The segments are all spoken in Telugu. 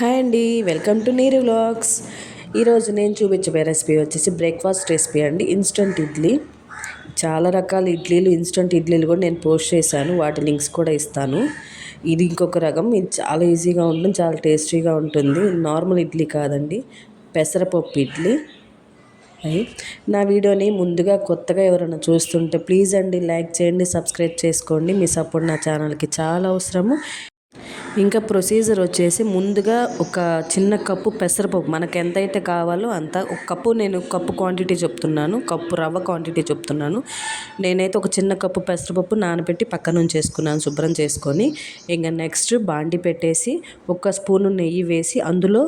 హాయ్ అండి, వెల్కమ్ టు నీరు వ్లాగ్స్. ఈరోజు నేను చూపించబోయే రెసిపీ వచ్చేసి బ్రేక్ఫాస్ట్ రెసిపీ అండి. ఇన్స్టంట్ ఇడ్లీ. చాలా రకాల ఇడ్లీలు, ఇన్స్టంట్ ఇడ్లీలు కూడా నేను పోస్ట్ చేశాను, వాటి లింక్స్ కూడా ఇస్తాను. ఇది ఇంకొక రకం, ఇది చాలా ఈజీగా ఉంటుంది, చాలా టేస్టీగా ఉంటుంది. నార్మల్ ఇడ్లీ కాదండి, పెసరపప్పు ఇడ్లీ. నా వీడియోని ముందుగా కొత్తగా ఎవరైనా చూస్తుంటే ప్లీజ్ అండి లైక్ చేయండి, సబ్స్క్రైబ్ చేసుకోండి. మీ సపోర్ట్ నా ఛానల్కి చాలా అవసరము. ఇంకా ప్రొసీజర్ వచ్చేసి ముందుగా ఒక చిన్న కప్పు పెసరపప్పు, మనకు ఎంతైతే కావాలో అంత, ఒక కప్పు, నేను కప్పు క్వాంటిటీ చెప్తున్నాను, కప్పు రవ్వ క్వాంటిటీ చెప్తున్నాను. నేనైతే ఒక చిన్న కప్పు పెసరపప్పు నానబెట్టి పక్కన ఉంచేసుకున్నాను శుభ్రం చేసుకొని. ఇంకా నెక్స్ట్ బాండి పెట్టేసి ఒక స్పూను నెయ్యి వేసి, అందులో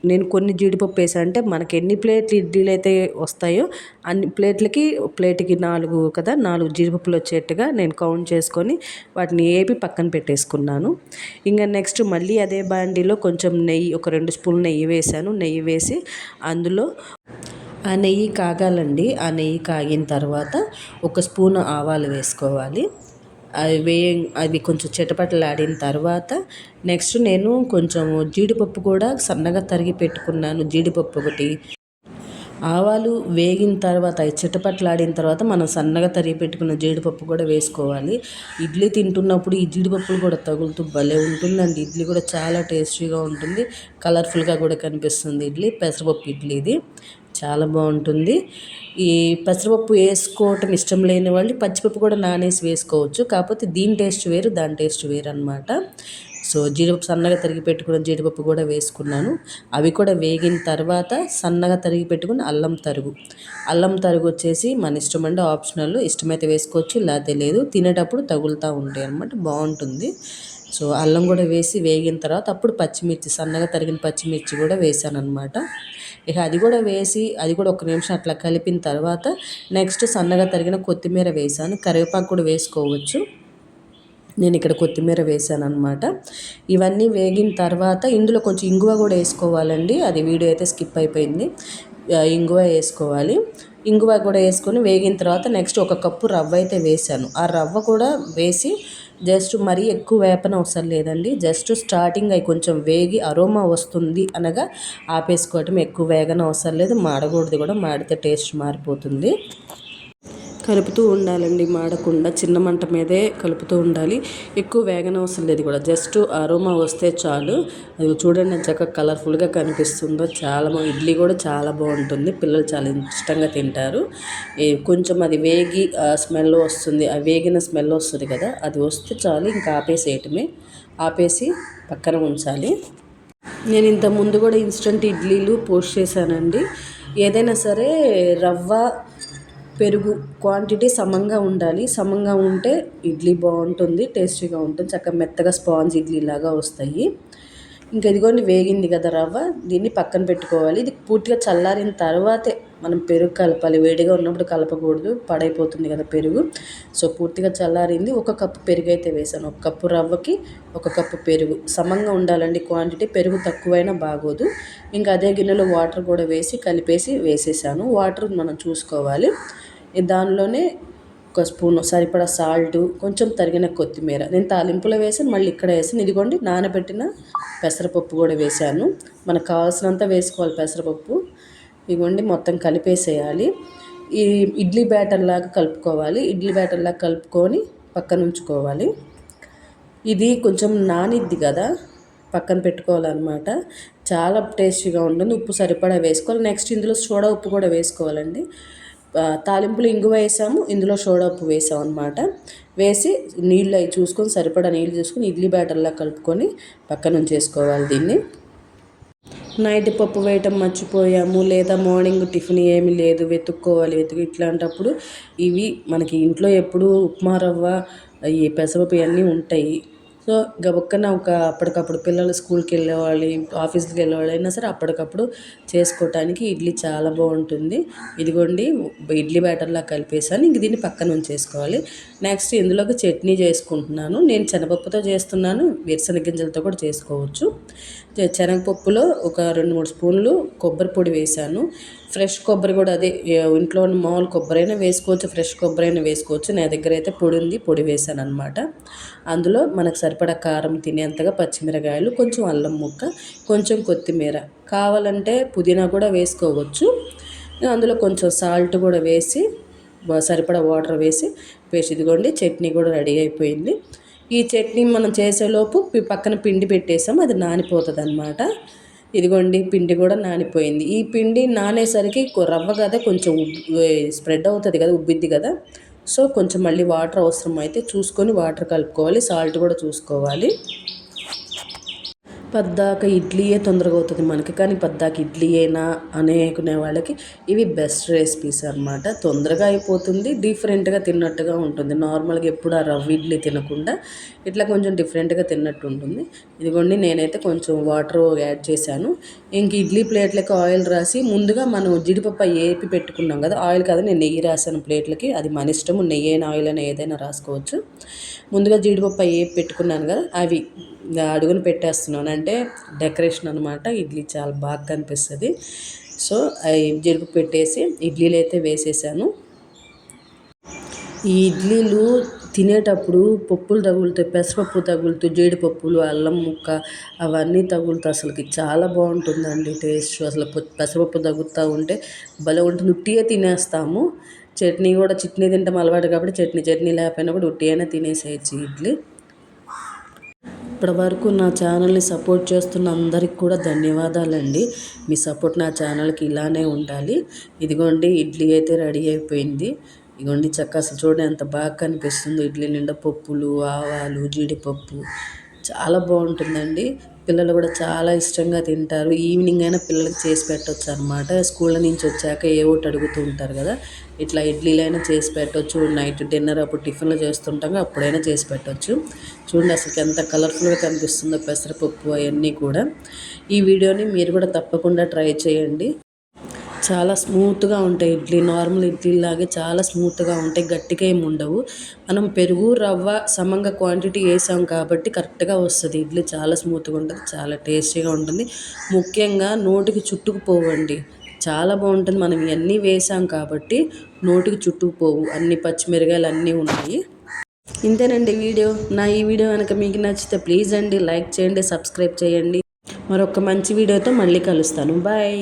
నేను కొన్ని జీడిపప్పు వేసాను. అంటే మనకి ఎన్ని ప్లేట్లు ఇడ్లీలు అయితే వస్తాయో అన్ని ప్లేట్కి 4 కదా, 4 జీడిపప్పులు వచ్చేట్టుగా నేను కౌంట్ చేసుకొని వాటిని ఏపి పక్కన పెట్టేసుకున్నాను. ఇంకా నెక్స్ట్ మళ్ళీ అదే బాండీలో కొంచెం నెయ్యి, ఒక 2 స్పూన్లు నెయ్యి వేసాను. నెయ్యి వేసి అందులో ఆ నెయ్యి కాగాలండి. ఆ నెయ్యి కాగిన తర్వాత ఒక స్పూన్ ఆవాలు వేసుకోవాలి. అవి కొంచెం చిటపటలాడిన తర్వాత నెక్స్ట్ నేను కొంచెం జీడిపప్పు కూడా సన్నగా తరిగి పెట్టుకున్నాను. జీడిపప్పు ఒకటి, ఆవాలు వేగిన తర్వాత, చిటపటలాడిన తర్వాత మనం సన్నగా తరిగి పెట్టుకున్న జీడిపప్పు కూడా వేసుకోవాలి. ఇడ్లీ తింటున్నప్పుడు ఈ జీడిపప్పులు కూడా తగులుతూ భలే ఉంటుందండి. ఇడ్లీ కూడా చాలా టేస్టీగా ఉంటుంది, కలర్ఫుల్గా కూడా కనిపిస్తుంది ఇడ్లీ. పెసరపప్పు ఇడ్లీ ఇది చాలా బాగుంటుంది. ఈ పెసరపప్పు వేసుకోవటం ఇష్టం లేని వాళ్ళు పచ్చిపప్పు కూడా నానేసి వేసుకోవచ్చు. కాకపోతే దీని టేస్ట్ వేరు, దాని టేస్ట్ వేరు అనమాట. సో జీడిపప్పు సన్నగా తరిగి పెట్టుకున్న జీడిపప్పు కూడా వేసుకున్నాను. అవి కూడా వేగిన తర్వాత సన్నగా తరిగి పెట్టుకుని అల్లం తరుగు వచ్చేసి మన ఇష్టం అండి, ఆప్షనల్. ఇష్టమైతే వేసుకోవచ్చు, లేకపోతే లేదు. తినేటప్పుడు తగులుతూ ఉంటాయి అనమాట, బాగుంటుంది. సో అల్లం కూడా వేసి వేగిన తర్వాత అప్పుడు పచ్చిమిర్చి, సన్నగా తరిగిన పచ్చిమిర్చి కూడా వేసాను అనమాట. ఇక అది కూడా వేసి, అది కూడా ఒక నిమిషం అట్లా కలిపిన తర్వాత నెక్స్ట్ సన్నగా తరిగిన కొత్తిమీర వేసాను. కరివేపాకు కూడా వేసుకోవచ్చు, నేను ఇక్కడ కొత్తిమీర వేసాను అనమాట. ఇవన్నీ వేగిన తర్వాత ఇందులో కొంచెం ఇంగువ కూడా వేసుకోవాలండి, అది వీడియో అయితే స్కిప్ అయిపోయింది. ఇంగువ వేసుకోవాలి. ఇంగువ కూడా వేసుకొని వేగిన తర్వాత నెక్స్ట్ ఒక కప్పు రవ్వ అయితే వేసాను. ఆ రవ్వ కూడా వేసి జస్ట్ మరీ ఎక్కువ వేపన అవసరం లేదండి, జస్ట్ స్టార్టింగ్ అవి కొంచెం వేగి అరోమా వస్తుంది అనగా ఆపేసుకోవటం. ఎక్కువ వేగన అవసరం లేదు, మాడకూడదు కూడా, మాడితే టేస్ట్ మారిపోతుంది. కలుపుతూ ఉండాలండి, మాడకుండా చిన్న మంట మీదే కలుపుతూ ఉండాలి. ఎక్కువ వేగన అవసరం లేదు కూడా, జస్ట్ అరోమా వస్తే చాలు. అది చూడండి ఎంత చక్కగా కలర్ఫుల్గా కనిపిస్తుందో. చాలా ఇడ్లీ కూడా చాలా బాగుంటుంది, పిల్లలు చాలా ఇష్టంగా తింటారు. కొంచెం అది వేగి స్మెల్ వస్తుంది, ఆ వేగిన స్మెల్ వస్తుంది కదా, అది వస్తే చాలు, ఇంకా ఆపేసేయటమే. ఆపేసి పక్కన ఉంచాలి. నేను ఇంత ముందు కూడా ఇన్స్టంట్ ఇడ్లీలు పోస్ట్ చేశానండి. ఏదైనా సరే రవ్వ, పెరుగు క్వాంటిటీ సమంగా ఉండాలి. సమంగా ఉంటే ఇడ్లీ బాగుంటుంది, టేస్టీగా ఉంటుంది, చక్కగా మెత్తగా స్పాంజ్ ఇడ్లీ లాగా వస్తాయి. ఇంకా ఇదిగోండి వేగింది కదా రవ్వ, దీన్ని పక్కన పెట్టుకోవాలి. ఇది పూర్తిగా చల్లారిన తర్వాతే మనం పెరుగు కలపాలి, వేడిగా ఉన్నప్పుడు కలపకూడదు, పాడైపోతుంది కదా పెరుగు. సో పూర్తిగా చల్లారింది. 1 కప్పు పెరుగు అయితే వేసాను. 1 కప్పు రవ్వకి 1 కప్పు పెరుగు, సమంగా ఉండాలండి క్వాంటిటీ. పెరుగు తక్కువైనా బాగోదు. ఇంకా అదే గిన్నెలో వాటర్ కూడా వేసి కలిపేసి వేసేసాను. వాటర్ మనం చూసుకోవాలి. దానిలోనే 1 స్పూను సరిపడా సాల్టు, కొంచెం తరిగిన కొత్తిమీర, నేను తాలింపులో వేసాను, మళ్ళీ ఇక్కడ వేసాను. ఇదిగోండి నానబెట్టిన పెసరపప్పు కూడా వేసాను. మనకు కావాల్సినంత వేసుకోవాలి పెసరపప్పు. ఇదిగోండి మొత్తం కలిపేసేయాలి. ఈ ఇడ్లీ బ్యాటర్ లాగా కలుపుకోవాలి. ఇడ్లీ బ్యాటర్ లాగా కలుపుకొని పక్కన ఉంచుకోవాలి. ఇది కొంచెం నానిద్ది కదా, పక్కన పెట్టుకోవాలన్నమాట. చాలా టేస్టీగా ఉంటుంది. ఉప్పు సరిపడా వేసుకోవాలి. నెక్స్ట్ ఇందులో సోడా ఉప్పు కూడా వేసుకోవాలండి. తాలింపులు ఇంగువ వేసాము, ఇందులో సోడా ఉప్పు వేసాం అనమాట. వేసి నీళ్ళు అవి చూసుకొని, సరిపడా నీళ్ళు చూసుకొని ఇడ్లీ బ్యాటర్లా కలుపుకొని పక్కన ఉంచేసుకోవాలి. దీన్ని నైట్ పప్పు వేయటం మర్చిపోయాము, లేదా మార్నింగ్ టిఫిన్ ఏమీ లేదు, వెతుక్కోవాలి. ఇట్లాంటప్పుడు ఇవి మనకి ఇంట్లో ఎప్పుడు ఉప్మా రవ్వ, ఈ పెసరపప్పు ఇవన్నీ ఉంటాయి. సో గబుక్కన అప్పటికప్పుడు పిల్లలు స్కూల్కి వెళ్ళేవాళ్ళు, ఆఫీస్కి వెళ్ళేవాళ్ళు అయినా సరే అప్పటికప్పుడు చేసుకోవటానికి ఇడ్లీ చాలా బాగుంటుంది. ఇదిగోండి ఇడ్లీ బ్యాటర్లా కలిపేసాను. ఇంక దీన్ని పక్కన ఉంచేసుకోవాలి. నెక్స్ట్ ఇందులోకి చట్నీ చేసుకుంటున్నాను. నేను శనగపప్పుతో చేస్తున్నాను, వేరుశనగ గింజలతో కూడా చేసుకోవచ్చు. శనగపప్పులో ఒక 2-3 స్పూన్లు కొబ్బరి పొడి వేసాను. ఫ్రెష్ కొబ్బరి కూడా అదే ఇంట్లో మామూలు కొబ్బరి అయినా వేసుకోవచ్చు, ఫ్రెష్ కొబ్బరి అయినా వేసుకోవచ్చు. నా దగ్గర అయితే పొడి ఉంది, పొడి వేసాను అనమాట. అందులో మనకు సరిపడా కారం తినేంతగా పచ్చిమిరకాయలు, కొంచెం అల్లం ముక్క, కొంచెం కొత్తిమీర, కావాలంటే పుదీనా కూడా వేసుకోవచ్చు. అందులో కొంచెం సాల్ట్ కూడా వేసి సరిపడా వాటర్ వేసి పేస్ట్. ఇదిగోండి చట్నీ కూడా రెడీ అయిపోయింది. ఈ చట్నీ మనం చేసేలోపు పక్కన పిండి పెట్టేసాం, అది నానిపోతుంది అనమాట. ఇదిగోండి పిండి కూడా నానిపోయింది. ఈ పిండి నానేసరికి రవ్వ కదా కొంచెం స్ప్రెడ్ అవుతుంది కదా, ఉబ్బిద్ది కదా. సో కొంచెం మళ్ళీ వాటర్ అవసరం అయితే చూసుకొని వాటర్ కలుపుకోవాలి, సాల్ట్ కూడా చూసుకోవాలి. పద్దాక ఇడ్లీయే తొందరగా అవుతుంది మనకి, కానీ పద్దాక ఇడ్లీయేనా అనుకునే వాళ్ళకి ఇవి బెస్ట్ రెసిపీస్ అనమాట. తొందరగా అయిపోతుంది, డిఫరెంట్గా తిన్నట్టుగా ఉంటుంది. నార్మల్గా ఎప్పుడు ఆ రవ్వ ఇడ్లీ తినకుండా ఇట్లా కొంచెం డిఫరెంట్గా తిన్నట్టు ఉంటుంది. ఇదిగోండి నేనైతే కొంచెం వాటర్ యాడ్ చేశాను. ఇంక ఇడ్లీ ప్లేట్లకి ఆయిల్ రాసి ముందుగా మనం జీడిపప్పు ఏపి పెట్టుకున్నాం కదా, ఆయిల్ కదా నేను నెయ్యి రాశాను ప్లేట్లకి. అది మన ఇష్టము, నెయ్యి అయినా ఆయిల్ అయినా ఏదైనా రాసుకోవచ్చు. ముందుగా జీడిపప్పు ఏపి పెట్టుకున్నాను కదా, అవి అడుగును పెట్టేస్తున్నాను, అంటే డెకరేషన్ అనమాట. ఇడ్లీ చాలా బాగా కనిపిస్తుంది. సో జీడిపప్పు పెట్టేసి ఇడ్లీలు అయితే వేసేసాను. ఈ ఇడ్లీలు తినేటప్పుడు పప్పులు తగులుతాయి, పెసరపప్పు తగులుతూ, జీడిపప్పులు, అల్లం ముక్క అవన్నీ తగులుతూ అసలుకి చాలా బాగుంటుందండి టేస్ట్. అసలు పెసరపప్పు తగులుతూ ఉంటే భలే ఉంటుంది. ఉట్టిగా తినేస్తాము. చట్నీ కూడా చట్నీ తింటాం అలవాటు కాబట్టి చట్నీ లేకపోయినా కూడా ఉట్టి అయినా తినేసేయచ్చు ఇడ్లీ. ఇప్పటి వరకు నా ఛానల్ని సపోర్ట్ చేస్తున్న అందరికి కూడా ధన్యవాదాలండి. మీ సపోర్ట్ నా ఛానల్కి ఇలానే ఉండాలి. ఇదిగోండి ఇడ్లీ అయితే రెడీ అయిపోయింది. ఇదిగోండి అసలు చూడండి ఎంత బాగా కనిపిస్తుందో. ఇడ్లీ నిండా పప్పులు, ఆవాలు, జీడిపప్పు చాలా బాగుంటుందండి. పిల్లలు కూడా చాలా ఇష్టంగా తింటారు. ఈవినింగ్ అయినా పిల్లలకి చేసి పెట్టవచ్చు అనమాట. స్కూళ్ళ నుంచి వచ్చాక ఒకటి అడుగుతూ ఉంటారు కదా, ఇట్లా ఇడ్లీలైనా చేసి పెట్టవచ్చు. నైట్ డిన్నర్ అప్పుడు టిఫిన్లు చేస్తుంటాం, అప్పుడైనా చేసి పెట్టవచ్చు. చూడండి అసలు ఎంత కలర్ఫుల్గా కనిపిస్తుందో పెసరపప్పు అవన్నీ కూడా. ఈ వీడియోని మీరు కూడా తప్పకుండా ట్రై చేయండి. చాలా స్మూత్గా ఉంటాయి ఇడ్లీ, నార్మల్ ఇడ్లీలాగే చాలా స్మూత్గా ఉంటాయి, గట్టిగా ఏమి ఉండవు. మనం పెరుగు రవ్వ సమంగా క్వాంటిటీ వేసాం కాబట్టి కరెక్ట్గా వస్తుంది ఇడ్లీ. చాలా స్మూత్గా ఉంటుంది, చాలా టేస్టీగా ఉంటుంది. ముఖ్యంగా నోటికి చుట్టుకుపోవండి, చాలా బాగుంటుంది. మనం ఇవన్నీ వేసాం కాబట్టి నోటికి చుట్టుకుపోవు, అన్ని పచ్చిమిరకాయలు అన్నీ ఉన్నాయి. ఇంతేనండి వీడియో. ఈ వీడియో కనుక మీకు నచ్చితే ప్లీజ్ అండి లైక్ చేయండి, సబ్స్క్రైబ్ చేయండి. మరొక మంచి వీడియోతో మళ్ళీ కలుస్తాను. బాయ్.